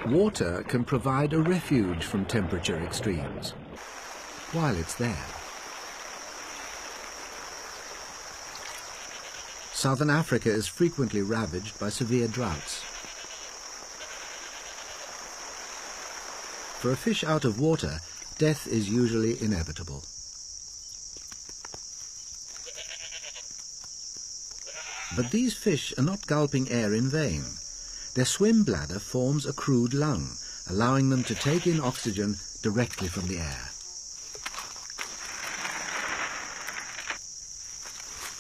Water can provide a refuge from temperature extremes while it's there. Southern Africa is frequently ravaged by severe droughts. For a fish out of water, death is usually inevitable. But these fish are not gulping air in vain. Their swim bladder forms a crude lung, allowing them to take in oxygen directly from the air.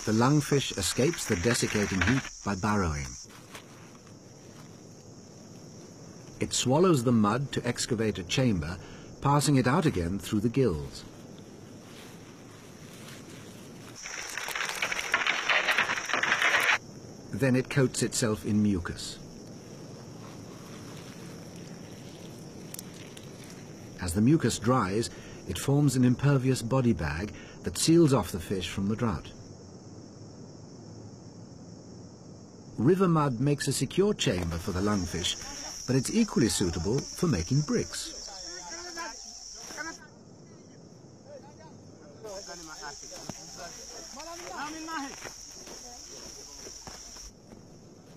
The lungfish escapes the desiccating heat by burrowing. It swallows the mud to excavate a chamber, passing it out again through the gills. Then it coats itself in mucus. As the mucus dries, it forms an impervious body bag that seals off the fish from the drought. River mud makes a secure chamber for the lungfish, but it's equally suitable for making bricks.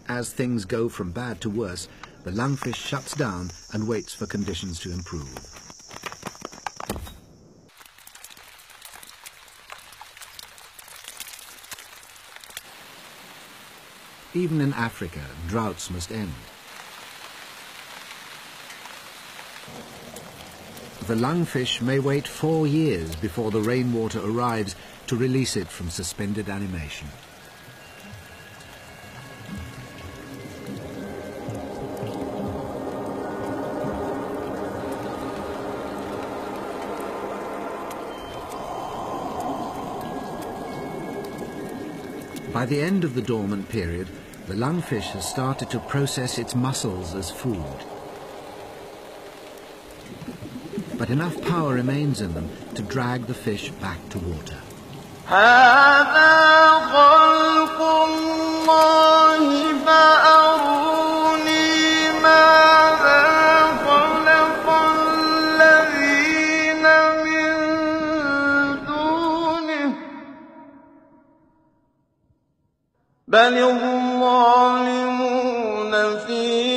As things go from bad to worse, the lungfish shuts down and waits for conditions to improve. Even in Africa, droughts must end. The lungfish may wait 4 years before the rainwater arrives to release it from suspended animation. By the end of the dormant period, the lungfish has started to process its muscles as food. But enough power remains in them to drag the fish back to water. بل الظالمون في